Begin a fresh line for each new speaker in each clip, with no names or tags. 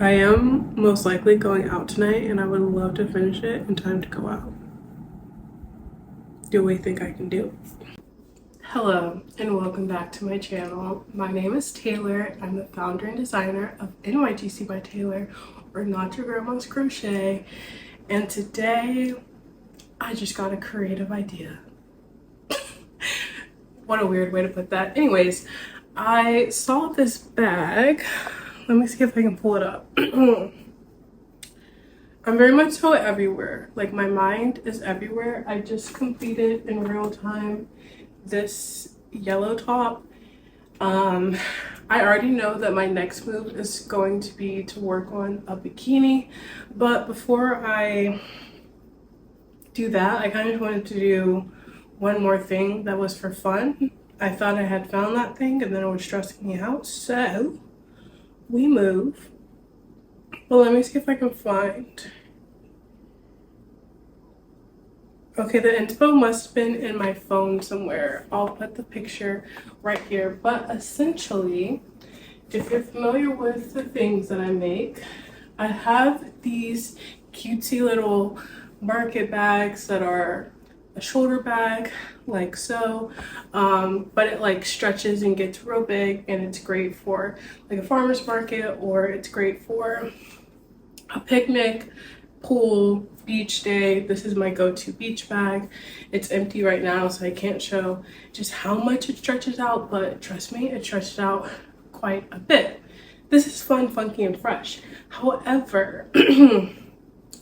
I am most likely going out tonight and I would love to finish it in time to go out. Do we think I can do? Hello and welcome back to my channel. My name is Taylor. I'm the founder and designer of NYGC by Taylor, or Not Your Grandma's Crochet. And today I just got a creative idea. What a weird way to put that. Anyways, I saw this bag. Let me see if I can pull it up. I'm very much so everywhere. Like, my mind is everywhere. I just completed in real time this yellow top. I already know that my next move is going to be to work on a bikini, but before I do that, I kind of wanted to do one more thing that was for fun. I thought I had found that thing and then it was stressing me out, so we move. Well, let me see if I can find. Okay, the inspo must have been in my phone somewhere. I'll put the picture right here. But essentially, if you're familiar with the things that I make, I have these cutesy little market bags that are a shoulder bag, like so, but it like stretches and gets real big, and it's great for like a farmer's market, or it's great for a picnic, pool, beach day. This is my go-to beach bag. It's empty right now, so I can't show just how much it stretches out, but trust me, it stretches out quite a bit. This is fun, funky, and fresh. However,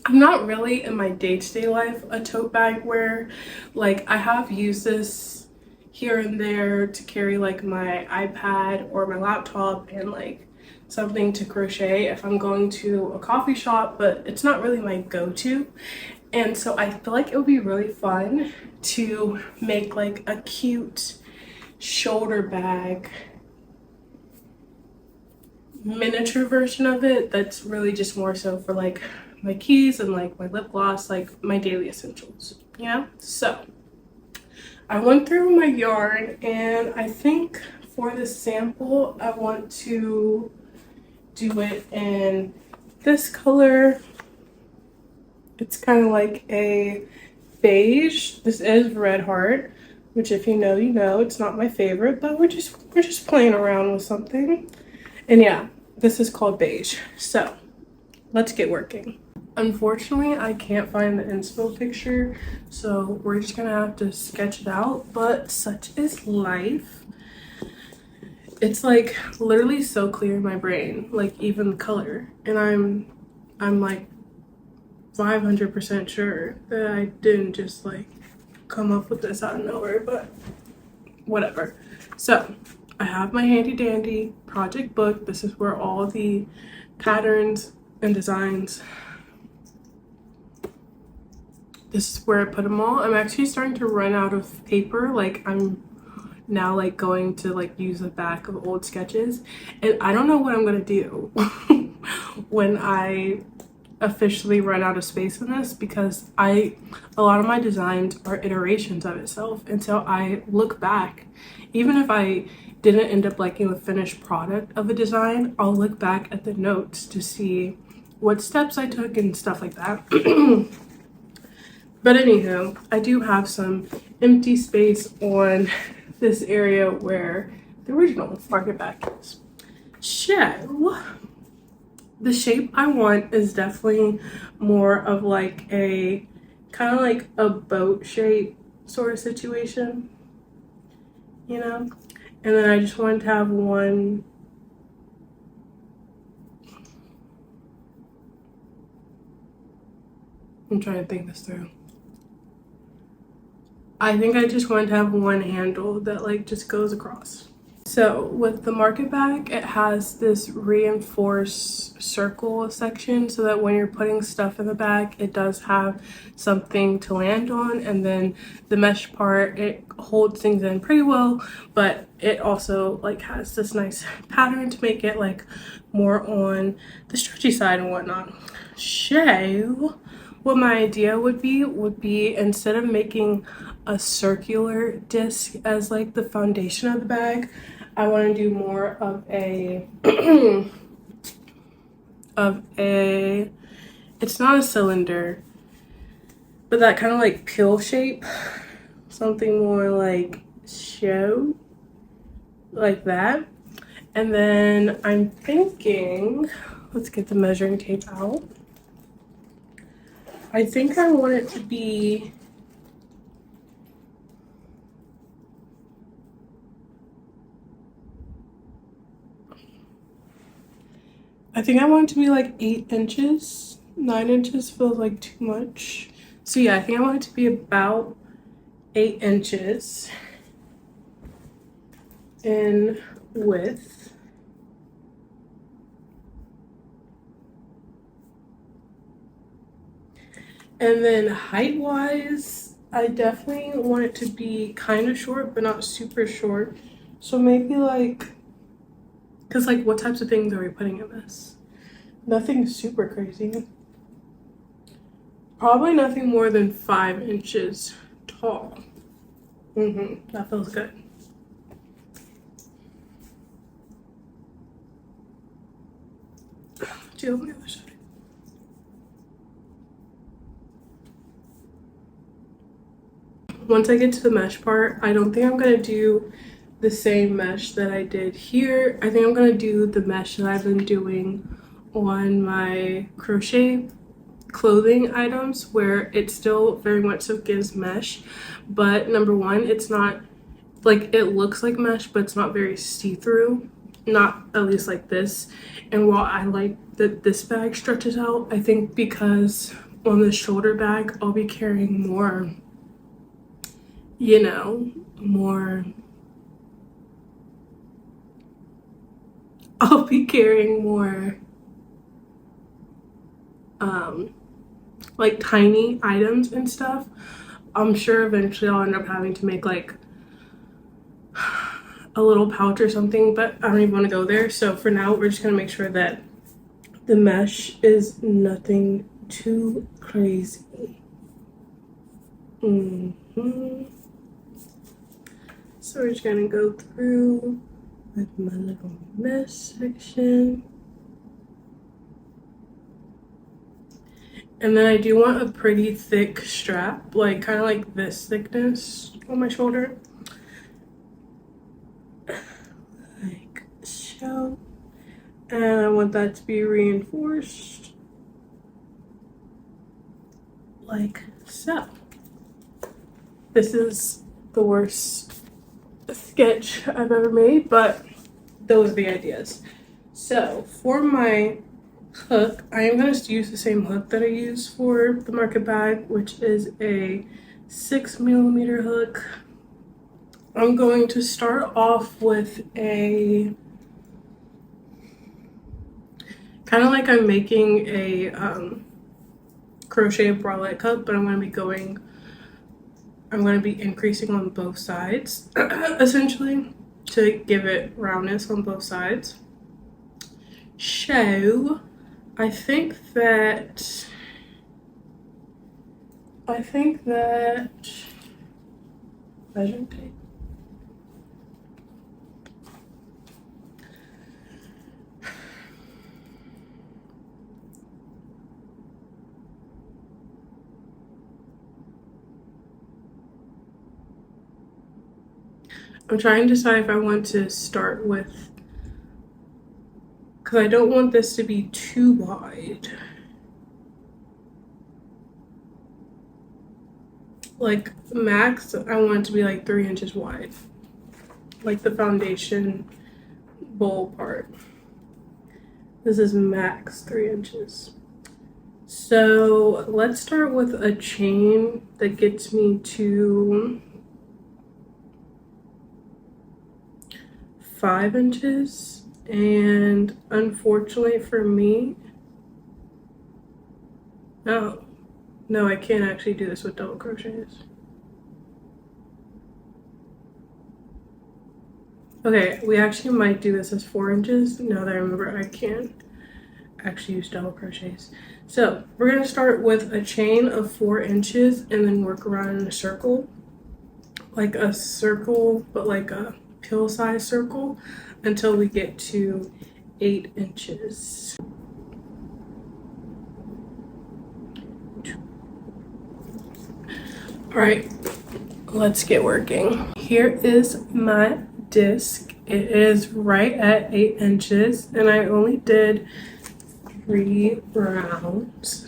I'm not really in my day-to-day life a tote bag wearer. Like, I have used this here and there to carry like my iPad or my laptop and like something to crochet if I'm going to a coffee shop, but it's not really my go-to. And so I feel like it would be really fun to make like a cute shoulder bag miniature version of it that's really just more so for like my keys and like my lip gloss, like my daily essentials, you know? So I went through my yarn, and I think for the sample I want to do it in this color. It's kind of like a beige. This is Red Heart, which if you know, you know. It's not my favorite, but we're just playing around with something. And yeah, this is called beige. So let's get working. Unfortunately, I can't find the inspo picture, so we're just gonna have to sketch it out, but such is life. It's like literally so clear in my brain, like even the color, and I'm like 500% sure that I didn't just like come up with this out of nowhere, but whatever. So I have my handy dandy project book. This is where all the patterns and designs, this is where I put them all. I'm actually starting to run out of paper. Like, I'm now like going to like use the back of old sketches, and I don't know what I'm gonna do when I officially run out of space in this, because a lot of my designs are iterations of itself, and so I look back, even if I didn't end up liking the finished product of a design, I'll look back at the notes to see what steps I took and stuff like that. But anywho, I do have some empty space on this area where the original market bag is. So the shape I want is definitely more of like a kind of like a boat shape sort of situation, you know? And then I just wanted to have one, I'm trying to think this through. I think I just wanted to have one handle that like just goes across. So with the market bag, it has this reinforced circle section so that when you're putting stuff in the bag, it does have something to land on. And then the mesh part, it holds things in pretty well, but it also like has this nice pattern to make it like more on the stretchy side and whatnot. So what my idea would be instead of making a circular disc as like the foundation of the bag, I want to do more of a of a, it's not a cylinder, but that kind of like pill shape, something more like show, like that. And then I'm thinking, let's get the measuring tape out. I think I want it to be, I think I want it to be like 8 inches. 9 inches feels like too much. So yeah, I think I want it to be about 8 inches in width. And then height-wise, I definitely want it to be kind of short, but not super short. So maybe like, because like what types of things are we putting in this? Nothing super crazy. Probably nothing more than 5 inches tall. That feels good. Do on the other side. Once I get to the mesh part, I don't think I'm gonna do the same mesh that I did here. I think I'm gonna do the mesh that I've been doing on my crochet clothing items, where it still very much so gives mesh, but number one, it's not like, it looks like mesh, but it's not very see-through, not at least like this. And while I like that this bag stretches out, I think because on the shoulder bag I'll be carrying more, you know, I'll be carrying more like tiny items and stuff. I'm sure eventually I'll end up having to make like a little pouch or something, but I don't even want to go there. So for now, we're just gonna make sure that the mesh is nothing too crazy. So we're just gonna go through with my little mesh section. And then I do want a pretty thick strap, like kind of like this thickness on my shoulder. Like so. And I want that to be reinforced like so. This is the worst sketch I've ever made, but those are the ideas. So for my hook, I am going to use the same hook that I use for the market bag, which is a 6mm hook. I'm going to start off with a kind of like I'm making a crochet bralette cup, but I'm going to be increasing on both sides essentially to give it roundness on both sides. So I think that measuring tape. I'm trying to decide if I want to start with, because I don't want this to be too wide. Like max, I want it to be like 3 inches wide. Like the foundation bowl part. This is max 3 inches. So let's start with a chain that gets me to 5 inches. And unfortunately for me, no, I can't actually do this with double crochets. Okay, we actually might do this as 4 inches. Now that I remember, I can't actually use double crochets. So we're gonna start with a chain of 4 inches and then work around in a circle, like a circle, but like a pill size circle, until we get to 8 inches. right, let's get working. Here is my disc. It is right at 8 inches and I only did 3 rounds.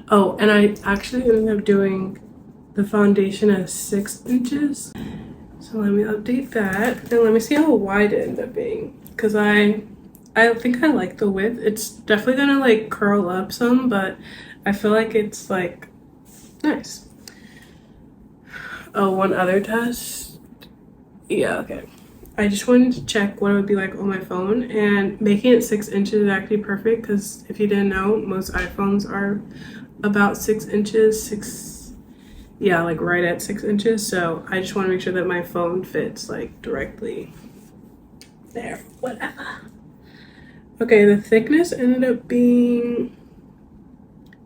Oh, and I actually ended up doing the foundation at 6 inches. So let me update that and let me see how wide it ended up being. Because I think I like the width. It's definitely gonna like curl up some, but I feel like it's like nice. Oh, one other test. Yeah, okay. I just wanted to check what it would be like on my phone, and making it 6 inches is actually perfect because if you didn't know, most iPhones are about 6 inches, yeah, like right at 6 inches. So I just want to make sure that my phone fits like directly there, whatever. Okay, the thickness ended up being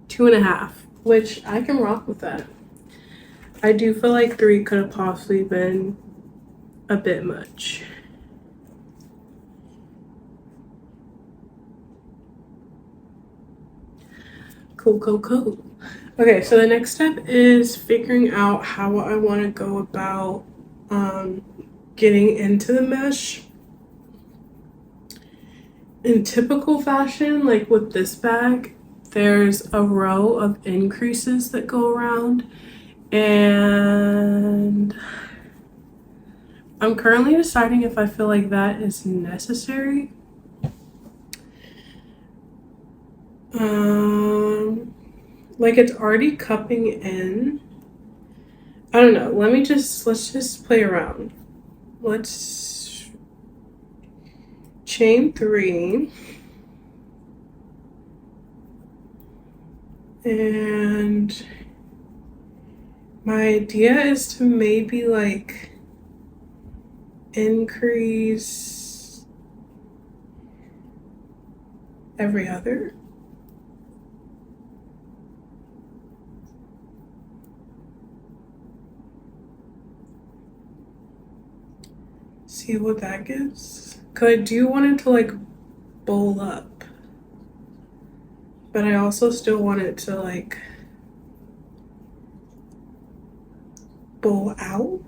2.5, which I can rock with that. I do feel like 3 could have possibly been a bit much. Cool. Okay, so the next step is figuring out how I want to go about getting into the mesh. In typical fashion, like with this bag, there's a row of increases that go around, and I'm currently deciding if I feel like that is necessary. Like it's already cupping in. I don't know. Let's just play around. Let's chain 3. And my idea is to maybe like increase every other. See what that gives. Cause I do want it to like bowl up, but I also still want it to like bowl out,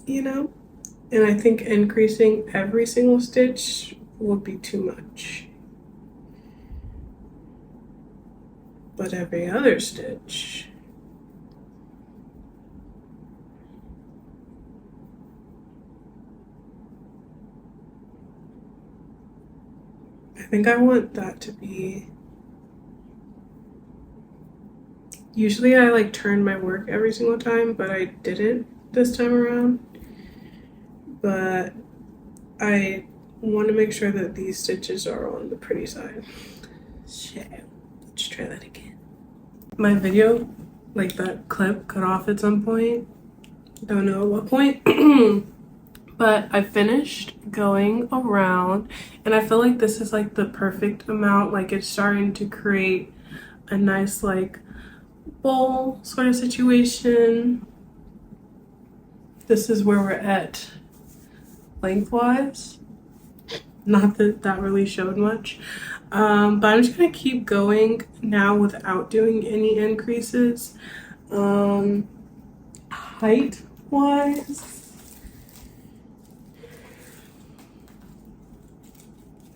you know? And I think increasing every single stitch would be too much. But every other stitch, I think I want that to be. Usually I like turn my work every single time, but I didn't this time around. But I want to make sure that these stitches are on the pretty side. Shit, let's try that again. My video, like that clip, cut off at some point. Don't know at what point. But I finished going around and I feel like this is like the perfect amount. Like it's starting to create a nice like bowl sort of situation. This is where we're at lengthwise. Not that that really showed much. But I'm just gonna keep going now without doing any increases. Height wise,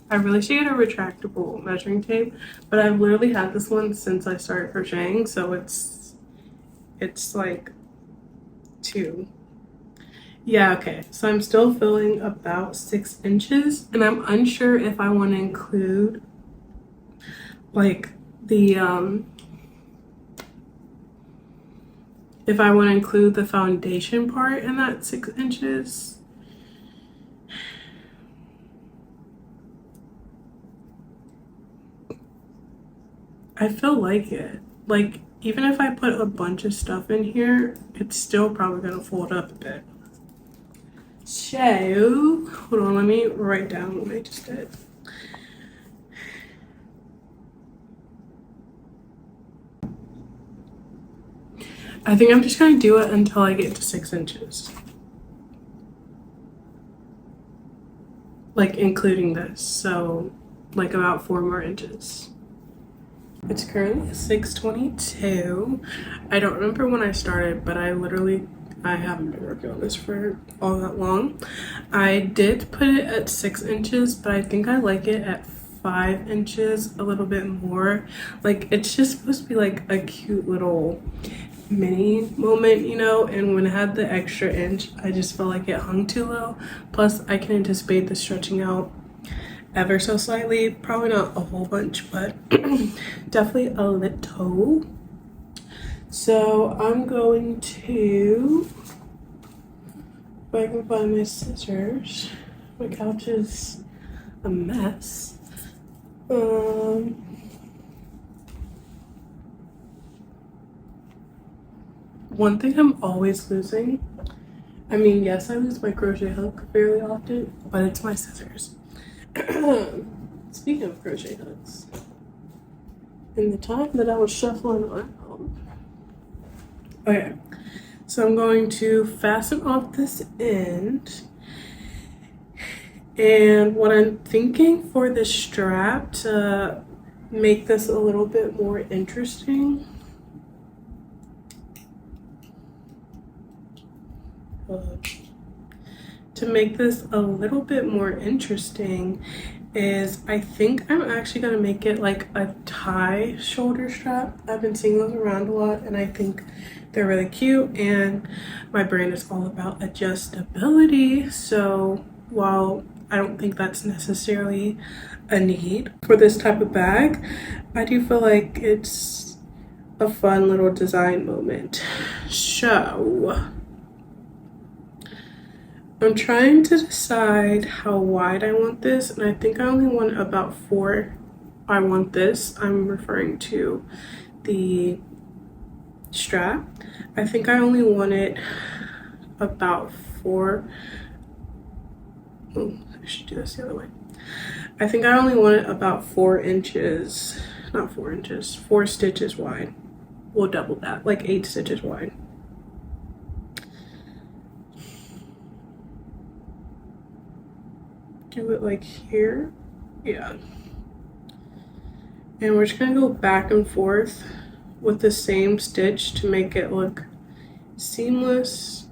I really should get a retractable measuring tape, but I've literally had this one since I started crocheting, so it's like 2. Yeah, okay, so I'm still filling about 6 inches, and I'm unsure if I want to include like the if I want to include the foundation part in that 6 inches. I feel like it. Like, even if I put a bunch of stuff in here, it's still probably gonna fold up a bit. So, hold on, let me write down what I just did. I think I'm just gonna do it until I get to 6 inches. Like including this, so like about 4 more inches. It's currently 6:22. I don't remember when I started, but I haven't been working on this for all that long. I did put it at 6 inches, but I think I like it at 5 inches a little bit more. Like it's just supposed to be like a cute little mini moment, you know, and when it had the extra inch, I just felt like it hung too low. Plus I can anticipate the stretching out ever so slightly, probably not a whole bunch, but definitely a little. So I'm going to, if I can find my scissors, my couch is a mess. One thing I'm always losing, I mean, yes, I lose my crochet hook fairly often, but it's my scissors. Speaking of crochet hooks, in the time that I was shuffling around, okay, so I'm going to fasten off this end, and what I'm thinking for the strap to make this a little bit more interesting, is I think I'm actually gonna make it like a tie shoulder strap. I've been seeing those around a lot and I think they're really cute, and my brand is all about adjustability. So while I don't think that's necessarily a need for this type of bag, I do feel like it's a fun little design moment. So I'm trying to decide how wide I want this, and I think I only want about 4. I want this. I'm referring to the strap. I think I only want it about 4. Oh, I should do this the other way. I think I only want it about 4 inches, not 4 inches, 4 stitches wide. We'll double that, like 8 stitches wide. Do it like here, yeah, and we're just gonna go back and forth with the same stitch to make it look seamless.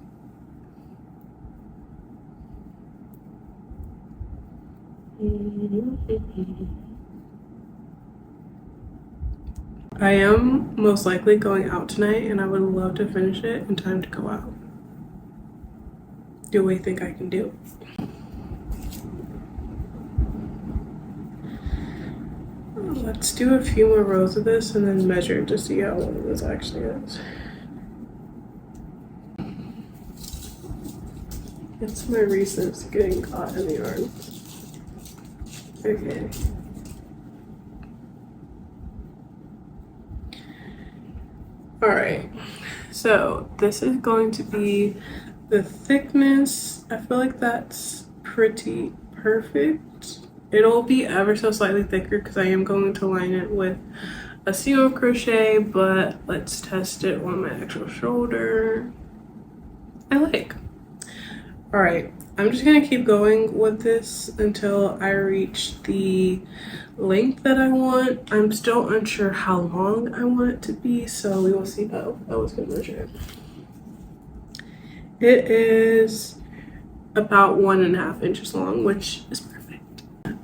I am most likely going out tonight, and I would love to finish it in time to go out. Do we think I can do? Let's do a few more rows of this and then measure to see how long this actually is. It's my recess getting caught in the yarn. Okay. Alright, so this is going to be the thickness. I feel like that's pretty perfect. It'll be ever so slightly thicker because I am going to line it with a seam of crochet, but let's test it on my actual shoulder. I like. All right, I'm just gonna keep going with this until I reach the length that I want. I'm still unsure how long I want it to be, so we will see. Oh, I was gonna measure it. It is about 1.5 inches long, which is perfect.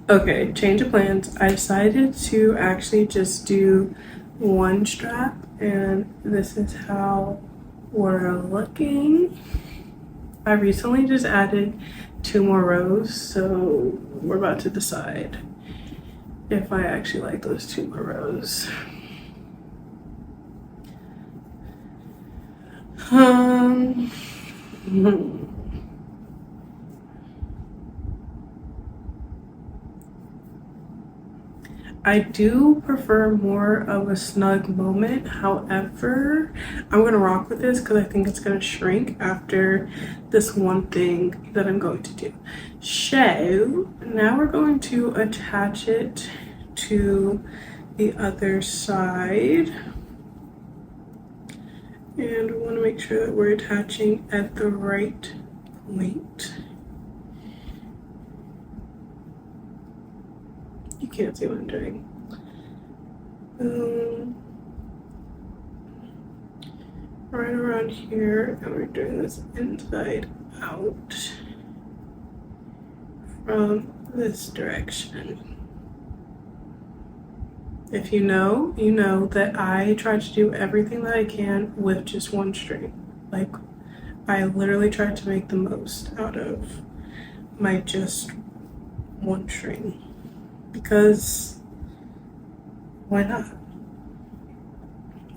Okay, change of plans. I decided to actually just do one strap, and this is how we're looking. I recently just added 2 more rows, so we're about to decide if I actually like those 2 more rows. I do prefer more of a snug moment. However, I'm gonna rock with this because I think it's gonna shrink after this one thing that I'm going to do. So now we're going to attach it to the other side. And we want to make sure that we're attaching at the right point. You can't see what I'm doing. Right around here, and we're doing this inside out from this direction. If you know, you know that I try to do everything that I can with just one string. Like, I literally try to make the most out of my just one string, because why not?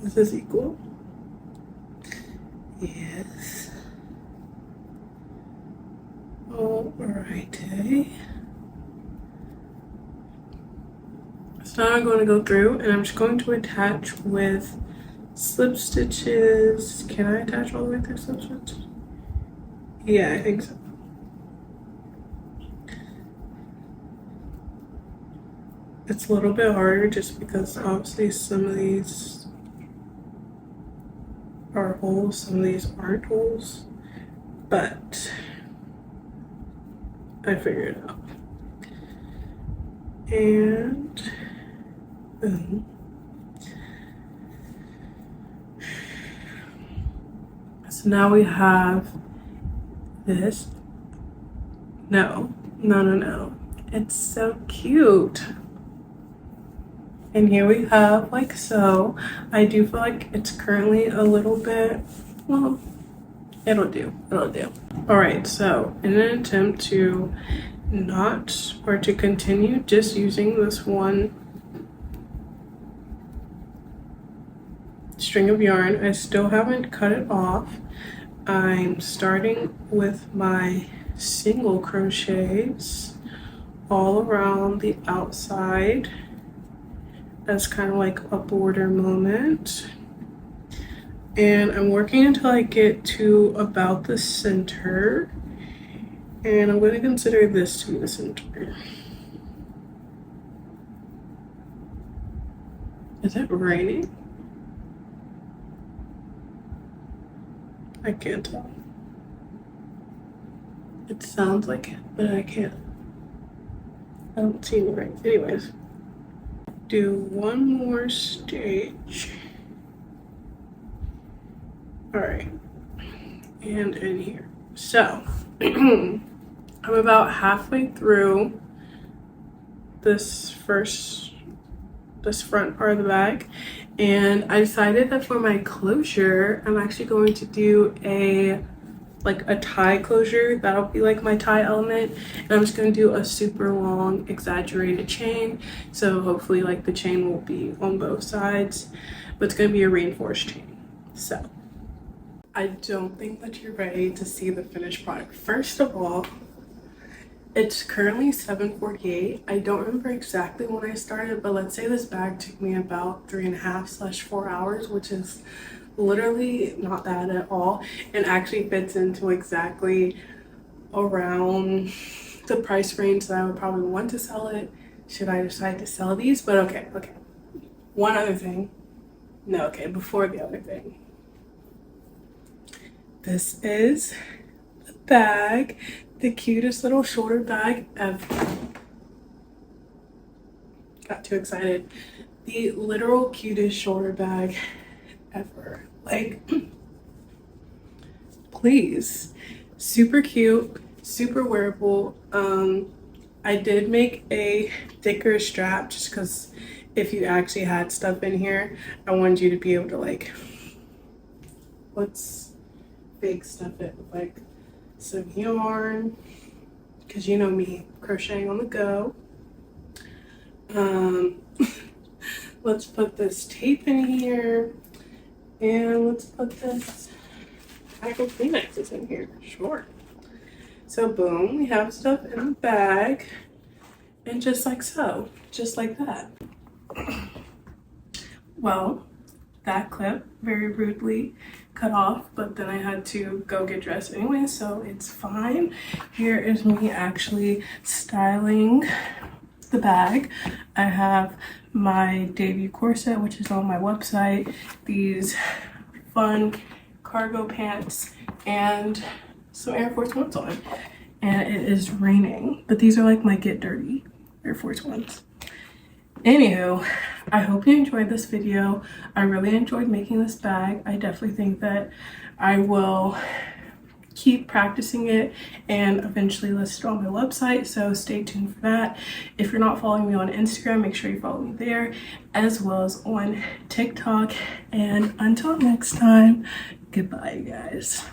This is equal. Yes. Alrighty. So now I'm going to go through and I'm just going to attach with slip stitches. Can I attach all the way through slip stitches? Yeah, I think so. It's a little bit harder just because obviously some of these are holes, some of these aren't holes, but I figured it out. And boom. So now we have this. No. It's so cute. And here we have like so. I do feel like it's currently a little bit, well, it'll do. All right, so in an attempt to to continue just using this one string of yarn, I still haven't cut it off. I'm starting with my single crochets all around the outside as kind of like a border moment, and I'm working until I get to about the center, and I'm going to consider this to be the center. Is it raining? I can't tell. It sounds like it, but I can't. I don't see any rain. Anyways, do one more stitch. All right, and in here. So I'm about halfway through this front part of the bag, and I decided that for my closure, I'm actually going to do a tie closure. That'll be like my tie element, and I'm just going to do a super long exaggerated chain, so hopefully like the chain will be on both sides, but it's going to be a reinforced chain. So I don't think that you're ready to see the finished product. First of all, it's currently 7:48. I don't remember exactly when I started, but let's say this bag took me about 3.5/4 hours, which is literally not bad at all, and actually fits into exactly around the price range that I would probably want to sell it should I decide to sell these. But okay, one other thing. No, okay, before the other thing. This is the bag, the cutest little shoulder bag ever. Got too excited. The literal cutest shoulder bag ever. Like, please. Super cute, super wearable. I did make a thicker strap just because if you actually had stuff in here, I wanted you to be able to like, let's big stuff it with like some yarn, because you know me, crocheting on the go. Let's put this tape in here, and let's put this pack of Kleenexes in here. Sure. So boom, we have stuff in the bag, and just like so, just like that. Well, that clip very rudely cut off, but then I had to go get dressed anyway, so it's fine. Here is me actually styling the bag. I have my debut corset, which is on my website, these fun cargo pants and some Air Force Ones on. And it is raining, but these are like my get dirty Air Force Ones. Anywho, I hope you enjoyed this video. I really enjoyed making this bag. I definitely think that I will keep practicing it and eventually list it on my website, so stay tuned for that. If you're not following me on Instagram, make sure you follow me there, as well as on TikTok. And until next time, goodbye, guys.